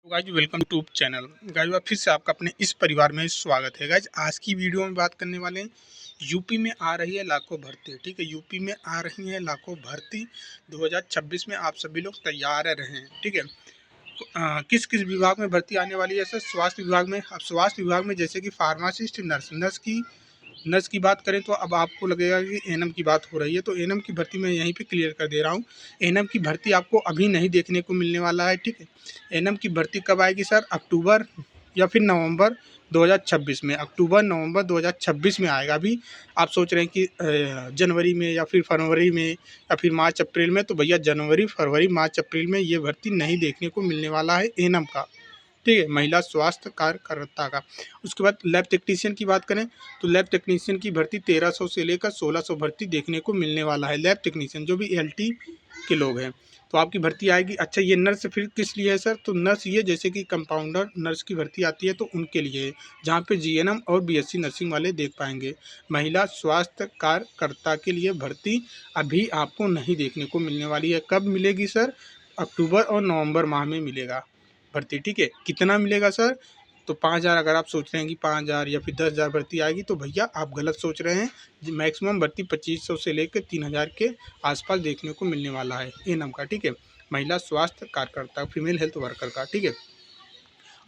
Guys welcome to channel. Guys फिर से आपका अपने इस परिवार में स्वागत है। गाइज आज की वीडियो में बात करने वाले हैं, यूपी में आ रही है लाखों भर्ती। ठीक है, यूपी में आ रही है लाखों भर्ती 2026 में। आप सभी लोग तैयार रहें। ठीक है, किस किस विभाग में भर्ती आने वाली है सर? स्वास्थ्य विभाग में। अब स्वास्थ्य विभाग में जैसे कि फार्मासिस्ट, नर्स की बात करें तो अब आपको लगेगा कि एएनएम की बात हो रही है, तो एएनएम की भर्ती मैं यहीं पे क्लियर कर दे रहा हूँ। एएनएम की भर्ती आपको अभी नहीं देखने को मिलने वाला है। ठीक है, एएनएम की भर्ती कब आएगी सर? अक्टूबर या फिर नवंबर 2026 में। अक्टूबर नवंबर 2026 में आएगा। अभी आप सोच रहे हैं कि जनवरी में या फिर फरवरी में या फिर मार्च अप्रैल में, तो भैया जनवरी फरवरी मार्च अप्रैल में ये भर्ती नहीं देखने को मिलने वाला है एएनएम का। ठीक है, महिला स्वास्थ्य कार्यकर्ता का। उसके बाद लैब टेक्नीशियन की बात करें तो लैब टेक्नीशियन की भर्ती 1300 से लेकर 1600 भर्ती देखने को मिलने वाला है। लैब टेक्नीशियन जो भी एलटी के लोग हैं तो आपकी भर्ती आएगी। अच्छा, ये नर्स फिर किस लिए है सर? तो नर्स ये जैसे कि कंपाउंडर नर्स की भर्ती आती है तो उनके लिए है, जहाँ पे जीएनएम और बीएससी नर्सिंग वाले देख पाएंगे। महिला स्वास्थ्य कार्यकर्ता के लिए भर्ती अभी आपको नहीं देखने को मिलने वाली है। कब मिलेगी सर? अक्टूबर और नवंबर माह में मिलेगा भर्ती। ठीक है, कितना मिलेगा सर? तो 5000। अगर आप सोच रहे हैं कि 5000 या फिर 10,000 भर्ती आएगी तो भैया आप गलत सोच रहे हैं। मैक्सिमम भर्ती 2500 से लेकर 3000 के आसपास देखने को मिलने वाला है एएनएम का। ठीक है, महिला स्वास्थ्य कार्यकर्ता, फीमेल हेल्थ वर्कर का। ठीक है,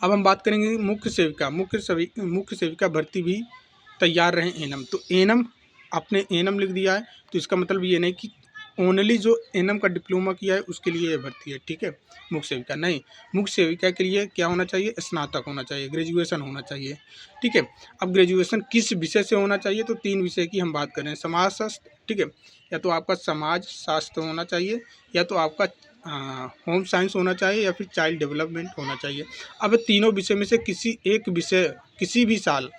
अब हम बात करेंगे मुख्य सेविका। मुख्य सेविका भर्ती भी तैयार रहें एएनएम। तो एएनएम, आपने एएनएम लिख दिया है तो इसका मतलब ये नहीं कि ओनली जो एएनएम का डिप्लोमा किया है उसके लिए ये भर्ती है। ठीक है, मुख्य सेविका नहीं, मुख्य सेविका के लिए क्या होना चाहिए? स्नातक होना चाहिए, ग्रेजुएशन होना चाहिए। ठीक है, अब ग्रेजुएशन किस विषय से होना चाहिए? तो 3 विषय की हम बात करें। समाज शास्त्र, ठीक है, या तो आपका समाज शास्त्र होना चाहिए, या तो आपका होम साइंस होना चाहिए, या फिर चाइल्ड डेवलपमेंट होना चाहिए। अब तीनों विषय में से किसी एक विषय किसी भी साल,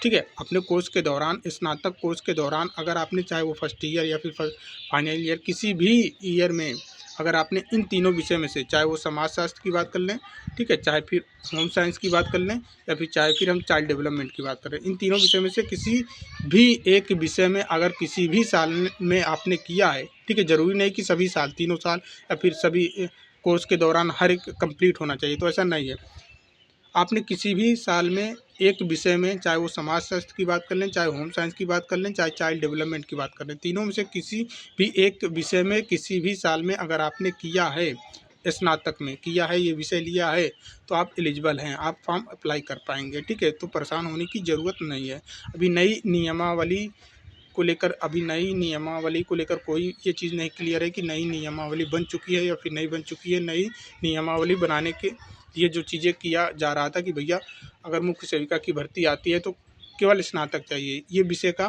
ठीक है, अपने कोर्स के दौरान, स्नातक कोर्स के दौरान, अगर आपने चाहे वो फर्स्ट ईयर या फिर फाइनल ईयर, किसी भी ईयर में अगर आपने इन तीनों विषय में से, चाहे वो समाजशास्त्र की बात कर लें, ठीक है, चाहे फिर होम साइंस की बात कर लें, या फिर चाहे फिर हम चाइल्ड डेवलपमेंट की बात करें, इन तीनों विषय में से किसी भी एक विषय में अगर किसी भी साल में आपने किया है, ठीक है, ज़रूरी नहीं कि सभी साल, तीनों साल या फिर सभी कोर्स के दौरान हर एक कंप्लीट होना चाहिए, तो ऐसा नहीं है। आपने किसी भी साल में एक विषय में, चाहे वो समाजशास्त्र की बात कर लें, चाहे होम साइंस की बात कर लें, चाहे चाइल्ड डेवलपमेंट की बात कर लें, तीनों में से किसी भी एक विषय में किसी भी साल में अगर आपने किया है, स्नातक में किया है, ये विषय लिया है, तो आप एलिजिबल हैं, आप फॉर्म अप्लाई कर पाएंगे। ठीक है, तो परेशान होने की ज़रूरत नहीं है। अभी नई नियमावली को लेकर कोई ये चीज़ नहीं क्लियर है कि नई नियमावली बन चुकी है या फिर नहीं बन चुकी है। नई नियमावली बनाने के ये जो चीज़ें किया जा रहा था कि भैया अगर मुख्य सेविका की भर्ती आती है तो केवल स्नातक चाहिए, ये विषय का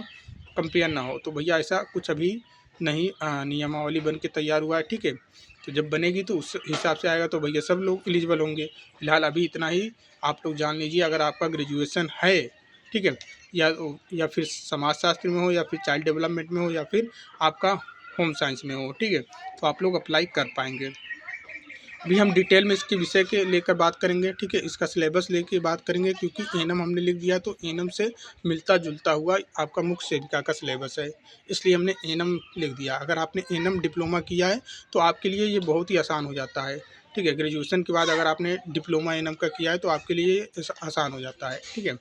कंपेयर ना हो, तो भैया ऐसा कुछ अभी नहीं नियमावली बन के तैयार हुआ है। ठीक है, तो जब बनेगी तो उस हिसाब से आएगा तो भैया सब लोग एलिजिबल होंगे। फिलहाल अभी इतना ही आप लोग जान लीजिए। अगर आपका ग्रेजुएशन है, ठीक है, या फिर समाजशास्त्र में हो, या फिर चाइल्ड डेवलपमेंट में हो, या फिर आपका होम साइंस में हो, ठीक है, तो आप लोग अप्लाई कर पाएंगे। अभी हम डिटेल में इसके विषय के लेकर बात करेंगे। ठीक है, इसका सिलेबस लेके बात करेंगे, क्योंकि एएनएम हमने लिख दिया तो एएनएम से मिलता जुलता हुआ आपका मुख्य सेविका का सिलेबस है, इसलिए हमने एएनएम लिख दिया। अगर आपने एएनएम डिप्लोमा किया है तो आपके लिए ये बहुत ही आसान हो जाता है। ठीक है, ग्रेजुएशन के बाद अगर आपने डिप्लोमा एएनएम का किया है तो आपके लिए आसान हो जाता है। ठीक है,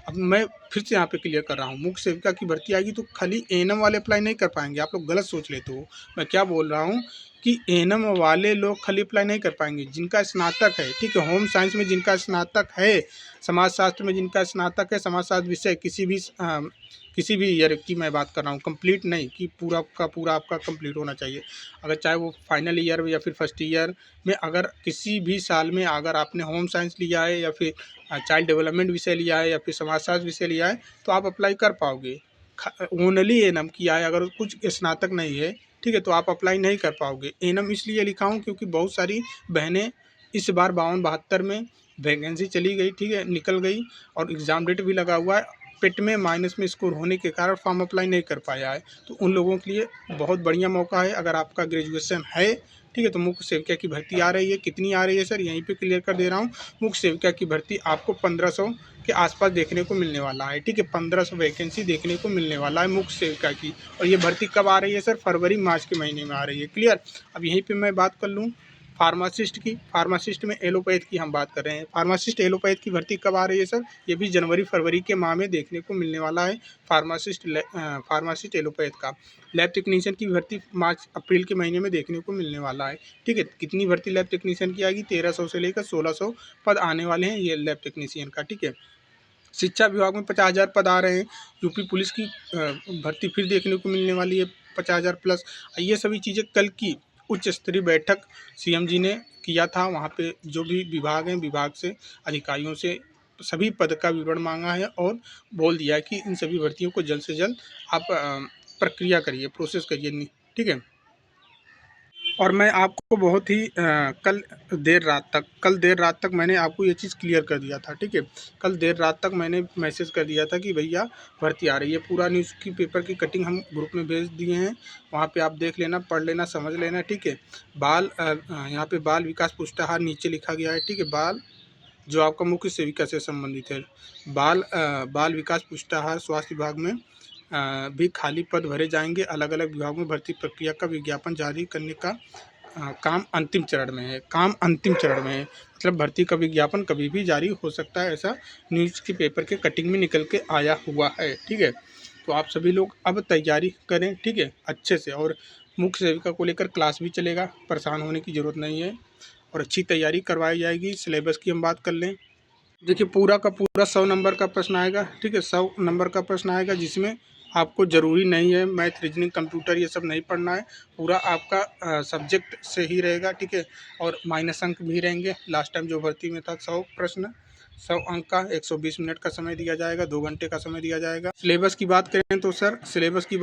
अब मैं फिर से यहाँ पे क्लियर कर रहा हूँ, मुख्य सेविका की भर्ती आएगी तो खाली एएनएम वाले अप्लाई नहीं कर पाएंगे। आप लोग गलत सोच लेते हो। मैं क्या बोल रहा हूँ कि एएनएम वाले लोग खाली अप्लाई नहीं कर पाएंगे, जिनका स्नातक है, ठीक है, होम साइंस में जिनका स्नातक है, समाजशास्त्र में जिनका स्नातक है, समाजशास्त्र विषय किसी भी ईयर की मैं बात कर रहा हूँ, कंप्लीट नहीं कि पूरा का पूरा आपका कंप्लीट होना चाहिए। अगर चाहे वो फाइनल ईयर या फिर फर्स्ट ईयर में अगर किसी भी साल में अगर आपने होम साइंस लिया है, या फिर चाइल्ड डेवलपमेंट विषय लिया है, या फिर समाजशास्त्र विषय लिया है, तो आप अप्लाई कर पाओगे। ओनली एएनएम किया है, अगर कुछ स्नातक नहीं है, ठीक है, तो आप अप्लाई नहीं कर पाओगे। एएनएम इसलिए लिखा हूँ क्योंकि बहुत सारी बहनें इस बार 52-72 में वैकेंसी चली गई, ठीक है, निकल गई, और एग्ज़ाम डेट भी लगा हुआ है। पेट में माइनस में स्कोर होने के कारण फॉर्म अप्लाई नहीं कर पाया है, तो उन लोगों के लिए बहुत बढ़िया मौका है। अगर आपका ग्रेजुएशन है, ठीक है, तो मुख्य सेविका की भर्ती आ रही है। कितनी आ रही है सर? यहीं पे क्लियर कर दे रहा हूँ। मुख्य सेविका की भर्ती आपको 1500 के आसपास देखने को मिलने वाला है। ठीक है, 1500 वैकेंसी देखने को मिलने वाला है मुख्य सेविका की। और ये भर्ती कब आ रही है सर? फरवरी मार्च के महीने में आ रही है। क्लियर? अब यहीं पे मैं बात कर लूँ फार्मासिस्ट में एलोपैथ की हम बात कर रहे हैं। फार्मासिस्ट एलोपैथ की भर्ती कब आ रही है सर? ये भी जनवरी फरवरी के माह में देखने को मिलने वाला है। फार्मासिस्ट एलोपैथ का लैब टेक्नीशियन की भर्ती मार्च अप्रैल के महीने में देखने को मिलने वाला है। ठीक है, कितनी भर्ती लैब टेक्नीशियन की आएगी? 1300 से लेकर 1600 पद आने वाले हैं ये लैब टेक्नीशियन का। ठीक है, शिक्षा विभाग में 50,000 पद आ रहे हैं। यूपी पुलिस की भर्ती फिर देखने को मिलने वाली है 50,000 प्लस। ये सभी चीज़ें कल की उच्च स्तरीय बैठक सीएम जी ने किया था। वहाँ पे जो भी विभाग हैं, विभाग से अधिकारियों से सभी पद का विवरण मांगा है और बोल दिया है कि इन सभी भर्तियों को जल्द से जल्द आप प्रक्रिया करिए, प्रोसेस करिए। ठीक है, और मैं आपको बहुत ही कल देर रात तक मैंने आपको ये चीज़ क्लियर कर दिया था। ठीक है, कल देर रात तक मैंने मैसेज कर दिया था कि भैया भर्ती आ रही है। पूरा न्यूज़ की पेपर की कटिंग हम ग्रुप में भेज दिए हैं, वहाँ पे आप देख लेना, पढ़ लेना, समझ लेना। ठीक है, यहाँ पे बाल विकास पुष्टाहार नीचे लिखा गया है। ठीक है, बाल जो आपका मुख्य सेविका से संबंधित है, बाल विकास पुष्टाहार स्वास्थ्य विभाग में भी खाली पद भरे जाएंगे। अलग अलग विभागों में भर्ती प्रक्रिया का विज्ञापन जारी करने का काम अंतिम चरण में है। मतलब भर्ती का विज्ञापन कभी भी जारी हो सकता है, ऐसा न्यूज़ के पेपर के कटिंग में निकल के आया हुआ है। ठीक है, तो आप सभी लोग अब तैयारी करें। ठीक है, अच्छे से। और मुख्य सेविका को लेकर क्लास भी चलेगा, परेशान होने की ज़रूरत नहीं है और अच्छी तैयारी करवाई जाएगी। सिलेबस की हम बात कर लें, देखिए पूरा का पूरा 100 नंबर का प्रश्न आएगा। ठीक है, 100 नंबर का प्रश्न आएगा, जिसमें आपको ज़रूरी नहीं है मैथ, रीजनिंग, कंप्यूटर ये सब नहीं पढ़ना है। पूरा आपका सब्जेक्ट से ही रहेगा। ठीक है, और माइनस अंक भी रहेंगे। लास्ट टाइम जो भर्ती में था 100 प्रश्न 100 अंक का 120 मिनट का समय दिया जाएगा, 2 घंटे का समय दिया जाएगा। सिलेबस की बात करें तो सर, सिलेबस की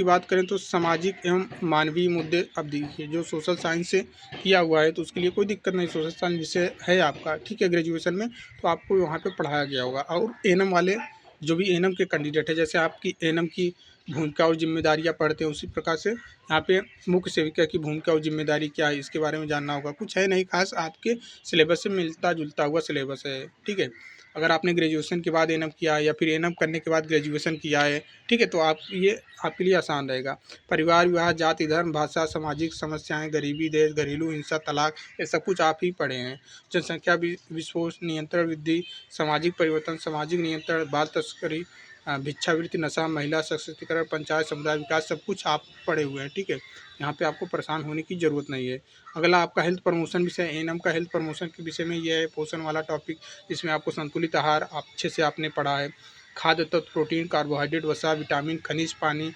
बात करें तो सामाजिक एवं मानवीय मुद्दे, अब देखिए जो सोशल साइंस से किया हुआ है तो उसके लिए कोई दिक्कत नहीं। सोशल साइंस विषय है आपका, ठीक है, ग्रेजुएशन में, तो आपको वहाँ पे पढ़ाया गया होगा। और एएनएम वाले जो भी एएनएम के कैंडिडेट है, जैसे आपकी एएनएम की भूमिका और जिम्मेदारियाँ पढ़ते हैं, उसी प्रकार से यहाँ पे मुख्य सेविका की भूमिका और जिम्मेदारी क्या है, इसके बारे में जानना होगा। कुछ है नहीं खास, आपके सिलेबस से मिलता जुलता हुआ सिलेबस है। ठीक है, अगर आपने ग्रेजुएशन के बाद एएनएम किया है या फिर एएनएम करने के बाद ग्रेजुएशन किया है, ठीक है, तो आपके लिए आसान रहेगा। परिवार, विवाह, जाति, धर्म, भाषा, सामाजिक समस्याएं, गरीबी, देश, घरेलू हिंसा, तलाक, ये सब कुछ आप ही पढ़े हैं। जनसंख्या विस्फोट, नियंत्रण वृद्धि, सामाजिक परिवर्तन, सामाजिक नियंत्रण, बाल तस्करी, भिक्षावृत्ति, नशा, महिला सशक्तिकरण, पंचायत, समुदाय विकास, सब कुछ आप पढ़े हुए हैं। ठीक है, यहाँ पे आपको परेशान होने की ज़रूरत नहीं है। अगला आपका हेल्थ प्रमोशन विषय, एएनएम का हेल्थ प्रमोशन के विषय में ये है पोषण वाला टॉपिक, जिसमें आपको संतुलित आहार अच्छे से आपने पढ़ा है। खाद्य तत्व, प्रोटीन, कार्बोहाइड्रेट, वसा, विटामिन, खनिज, पानी,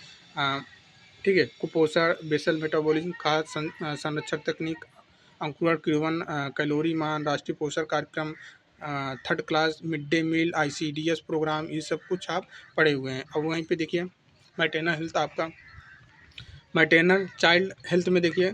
ठीक है, कुपोषण, बेसल मेटाबॉलिज्म, खाद्य संरक्षण तकनीक, अंकुरण, किण्वन, कैलोरी मान, राष्ट्रीय पोषण कार्यक्रम, third class midday meal, ICDS programme, ये सब कुछ आप पढ़े हुए हैं। अब वहीं पे देखिए मैटरनल हेल्थ, आपका मैटरनल चाइल्ड हेल्थ में देखिए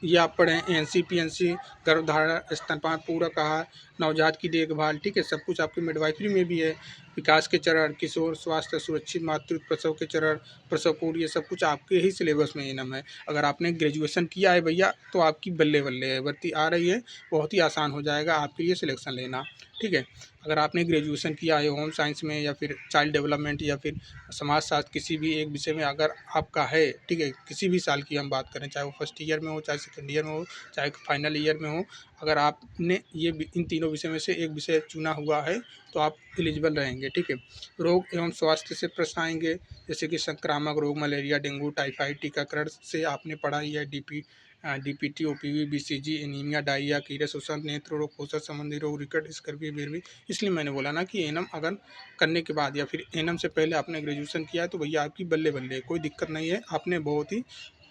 ये आप पढ़े हैं एनसीपीएनसी, गर्भधारण, स्तनपान, पूरक आहार, नवजात की देखभाल। ठीक है, सब कुछ आपके मिडवाइफरी में भी है। विकास के चरण, किशोर स्वास्थ्य, सुरक्षित मातृत्व, प्रसव के चरण, प्रसव पूर्व, ये सब कुछ आपके ही सिलेबस में एएनएम है। अगर आपने ग्रेजुएशन किया है भैया तो आपकी बल्ले बल्ले है, भर्ती आ रही है, बहुत ही आसान हो जाएगा आपके लिए सिलेक्शन लेना। ठीक है, अगर आपने ग्रेजुएशन किया है होम साइंस में या फिर चाइल्ड डेवलपमेंट या फिर समाज शास्त्र, किसी भी एक विषय में अगर आपका है, ठीक है, किसी भी साल की हम बात करें, चाहे वो फर्स्ट ईयर में हो, चाहे सेकेंड ईयर में हो, चाहे फाइनल ईयर में हो, अगर आपने इन तीनों विषय में से एक विषय चुना हुआ है तो आप एलिजिबल रहेंगे। ठीक है, रोग एवं स्वास्थ्य से प्रश्न आएंगे, जैसे कि संक्रामक रोग, मलेरिया, डेंगू, टाइफाइड, टीकाकरण से आपने पढ़ा ही है, DPT, OPV, BCG, anaemia, diarrhoea, कीड़े शोषण, नेत्र रोग, पोषण संबंधी रोग, रिकट, स्कर्वी, बेरवी। इसलिए मैंने बोला ना कि एएनएम अगर करने के बाद या फिर एएनएम से पहले आपने ग्रेजुएशन किया है तो भैया आपकी बल्ले बल्ले, कोई दिक्कत नहीं है। आपने बहुत ही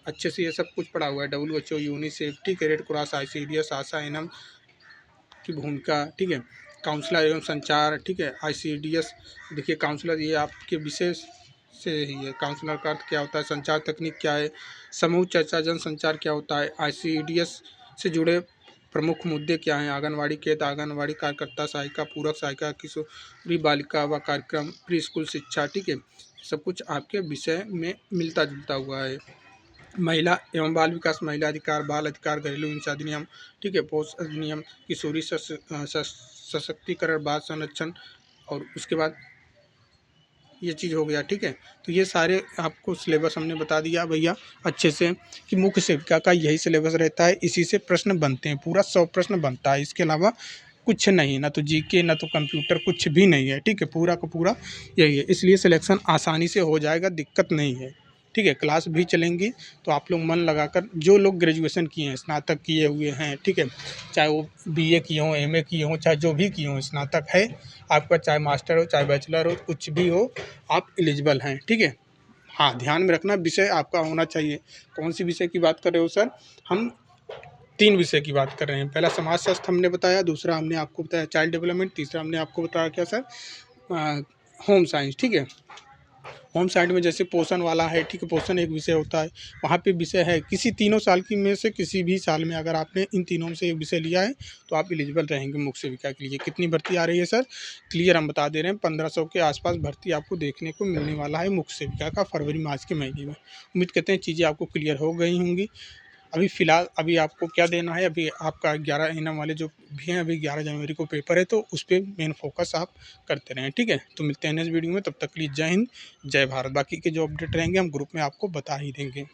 अच्छे से ये सब कुछ पढ़ा हुआ है। WHO, यूनिसेफ, ठीक है, रेड क्रॉस, आईसीडीएस, आशा, एएनएम की भूमिका, ठीक है, काउंसलर एवं संचार, ठीक है, आईसीडीएस, देखिए काउंसलर ये आपके विषय से ही है। काउंसलर का अर्थ क्या होता है, संचार तकनीक क्या है, समूह चर्चा जनसंचार क्या होता है, आईसीडीएस से जुड़े प्रमुख मुद्दे क्या हैं, आंगनवाड़ी केंद्र, आंगनवाड़ी कार्यकर्ता, सहायिका, पूरक सहायिका, किशोरी बालिका व कार्यक्रम, प्री स्कूल शिक्षा। ठीक है, सब कुछ आपके विषय में मिलता जुलता हुआ है। महिला एवं बाल विकास, महिला अधिकार, बाल अधिकार, घरेलू हिंसा अधिनियम, ठीक है, पोक्सो अधिनियम, किशोरी सशक्तिकरण, बाल संरक्षण, और उसके बाद ये चीज़ हो गया, ठीक है। तो ये सारे आपको सिलेबस हमने बता दिया भैया अच्छे से कि मुख्य सेविका का यही सिलेबस रहता है, इसी से प्रश्न बनते हैं, पूरा 100 प्रश्न बनता है, इसके अलावा कुछ नहीं, ना तो जीके ना तो कंप्यूटर, कुछ भी नहीं है, ठीक है। पूरा का पूरा यही है, इसलिए सिलेक्शन आसानी से हो जाएगा, दिक्कत नहीं है, ठीक है। क्लास भी चलेंगी, तो आप लोग मन लगाकर, जो लोग ग्रेजुएशन किए हैं, स्नातक किए हुए हैं, ठीक है, चाहे वो बीए किए हों, एमए किए हों, चाहे जो भी किए हों, स्नातक है आपका, चाहे मास्टर हो चाहे बैचलर हो, कुछ भी हो, आप एलिजिबल हैं, ठीक है। हाँ, ध्यान में रखना विषय आपका होना चाहिए। कौन सी विषय की बात कर रहे हो सर? हम 3 विषय की बात कर रहे हैं। पहला समाज शास्त्र हमने बताया, दूसरा हमने आपको बताया चाइल्ड डेवलपमेंट, तीसरा हमने आपको बताया क्या सर? होम साइंस, ठीक है। होम साइंस में जैसे पोषण वाला है, ठीक है, पोषण एक विषय होता है, वहाँ पे विषय है किसी तीनों साल की में से किसी भी साल में अगर आपने इन तीनों में से एक विषय लिया है तो आप एलिजिबल रहेंगे मुख्य सेविका के लिए। कितनी भर्ती आ रही है सर? क्लियर हम बता दे रहे हैं, 1500 के आसपास भर्ती आपको देखने को मिलने वाला है मुख्य सेविका का फरवरी मार्च के महीने में। उम्मीद करते हैं चीज़ें आपको क्लियर हो गई होंगी। अभी फ़िलहाल अभी आपको क्या देना है, अभी आपका 11 इनम वाले जो भी हैं, अभी 11 जनवरी को पेपर है, तो उस पे मेन फोकस आप करते रहें, ठीक है। तो मिलते हैं नेक्स्ट वीडियो में, तब तक के लिए जय हिंद, जय भारत। बाकी के जो अपडेट रहेंगे हम ग्रुप में आपको बता ही देंगे।